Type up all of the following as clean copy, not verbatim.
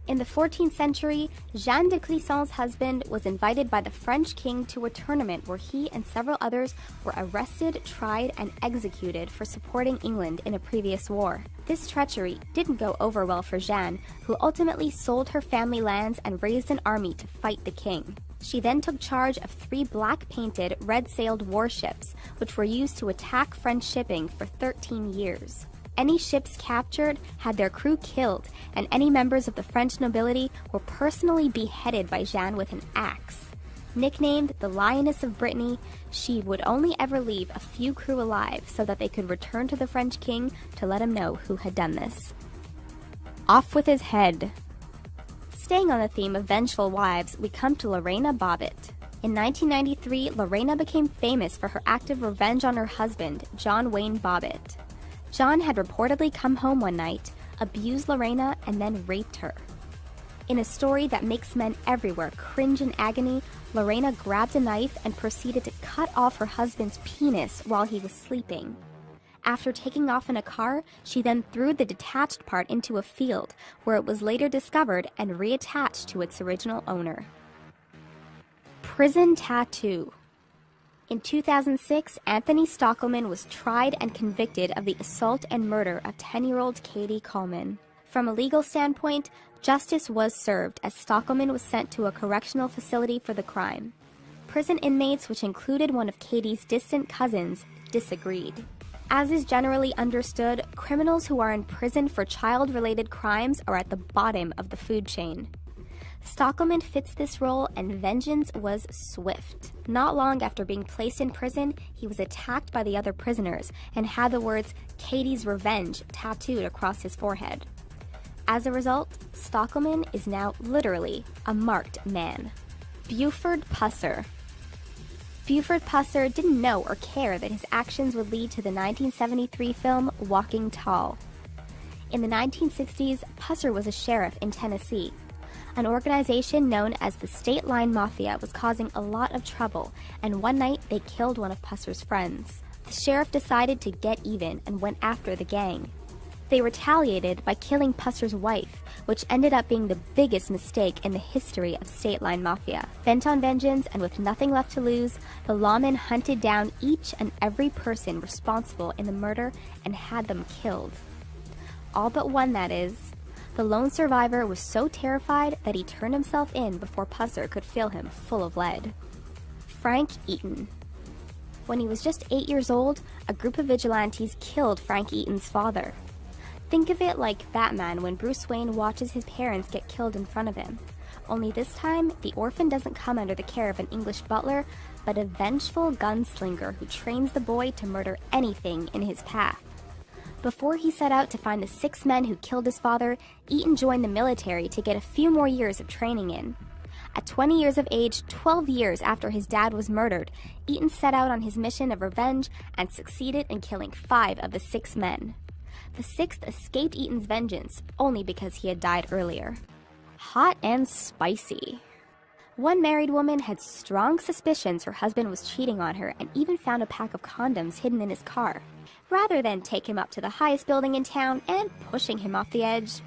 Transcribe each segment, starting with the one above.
In the 14th century, Jeanne de Clison's husband was invited by the French king to a tournament where he and several others were arrested, tried, and executed for supporting England in a previous war. This treachery didn't go over well for Jeanne, who ultimately sold her family lands and raised an army to fight the king. She then took charge of 3 black-painted, red-sailed warships, which were used to attack French shipping for 13 years. Any ships captured had their crew killed, and any members of the French nobility were personally beheaded by Jeanne with an axe. Nicknamed the Lioness of Brittany, she would only ever leave a few crew alive so that they could return to the French king to let him know who had done this. Off with his head. Staying on the theme of vengeful wives, we come to Lorena Bobbitt. In 1993, Lorena became famous for her act of revenge on her husband, John Wayne Bobbitt. John had reportedly come home one night, abused Lorena, and then raped her. In a story that makes men everywhere cringe in agony, Lorena grabbed a knife and proceeded to cut off her husband's penis while he was sleeping. After taking off in a car, she then threw the detached part into a field, where it was later discovered and reattached to its original owner. Prison tattoo. In 2006, Anthony Stockelman was tried and convicted of the assault and murder of 10-year-old Katie Coleman. From a legal standpoint, justice was served as Stockelman was sent to a correctional facility for the crime. Prison inmates, which included one of Katie's distant cousins, disagreed. As is generally understood, criminals who are in prison for child-related crimes are at the bottom of the food chain. Stockelman fits this role, and vengeance was swift. Not long after being placed in prison, he was attacked by the other prisoners and had the words "Katie's Revenge" tattooed across his forehead. As a result, Stockelman is now literally a marked man. Buford Pusser. Buford Pusser didn't know or care that his actions would lead to the 1973 film Walking Tall. In the 1960s, Pusser was a sheriff in Tennessee. An organization known as the State Line Mafia was causing a lot of trouble, and one night they killed one of Pusser's friends. The sheriff decided to get even and went after the gang. They retaliated by killing Pusser's wife, which ended up being the biggest mistake in the history of State Line Mafia. Bent on vengeance and with nothing left to lose, the lawmen hunted down each and every person responsible in the murder and had them killed. All but one, that is. The lone survivor was so terrified that he turned himself in before Pusser could fill him full of lead. Frank Eaton. When he was just 8 years old, a group of vigilantes killed Frank Eaton's father. Think of it like Batman when Bruce Wayne watches his parents get killed in front of him. Only this time, the orphan doesn't come under the care of an English butler, but a vengeful gunslinger who trains the boy to murder anything in his path. Before he set out to find the 6 men who killed his father, Eaton joined the military to get a few more years of training in. At 20 years of age, 12 years after his dad was murdered, Eaton set out on his mission of revenge and succeeded in killing 5 of the 6 men. The 6th escaped Eaton's vengeance only because he had died earlier. Hot and spicy. One married woman had strong suspicions her husband was cheating on her and even found a pack of condoms hidden in his car. Rather than take him up to the highest building in town and pushing him off the edge,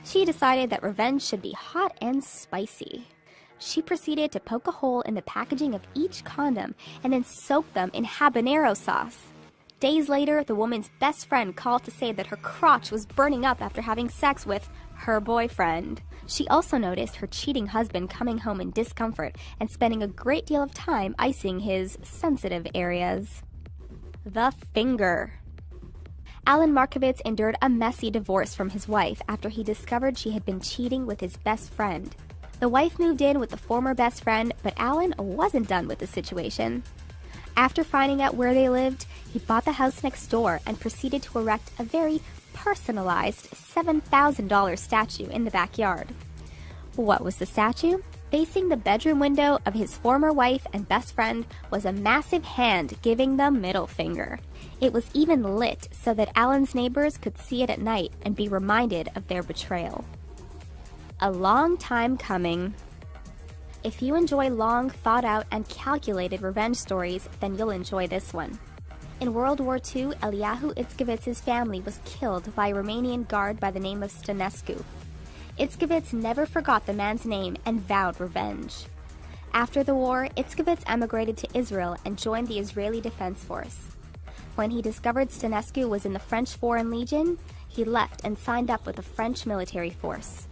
she decided that revenge should be hot and spicy. She proceeded to poke a hole in the packaging of each condom and then soak them in habanero sauce. Days later, the woman's best friend called to say that her crotch was burning up after having sex with her boyfriend. She also noticed her cheating husband coming home in discomfort and spending a great deal of time icing his sensitive areas. The finger. Alan Markovitz endured a messy divorce from his wife after he discovered she had been cheating with his best friend. The wife moved in with the former best friend, but Alan wasn't done with the situation. After finding out where they lived, he bought the house next door and proceeded to erect a very personalized $7,000 statue in the backyard. What was the statue? Facing the bedroom window of his former wife and best friend was a massive hand giving the middle finger. It was even lit so that Alan's neighbors could see it at night and be reminded of their betrayal. A long time coming. If you enjoy long, thought-out, and calculated revenge stories, then you'll enjoy this one. In World War II, Eliahu Itzkevitz's family was killed by a Romanian guard by the name of Stănescu. Itzkowitz never forgot the man's name and vowed revenge. After the war, Itzkowitz emigrated to Israel and joined the Israeli Defense Force. When he discovered Stănescu was in the French Foreign Legion, he left and signed up with the French military force.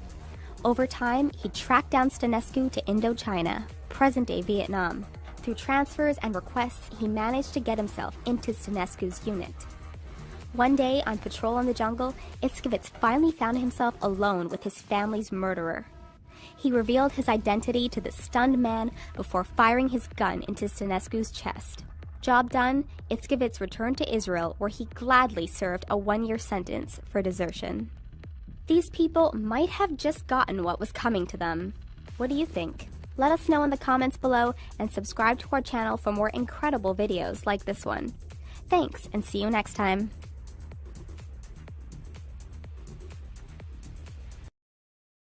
Over time, he tracked down Stănescu to Indochina, present-day Vietnam. Through transfers and requests, he managed to get himself into Stănescu's unit. One day, on patrol in the jungle, Itzkowitz finally found himself alone with his family's murderer. He revealed his identity to the stunned man before firing his gun into Stănescu's chest. Job done, Itzkowitz returned to Israel, where he gladly served a 1-year sentence for desertion. These people might have just gotten what was coming to them. What do you think? Let us know in the comments below and subscribe to our channel for more incredible videos like this one. Thanks, and see you next time.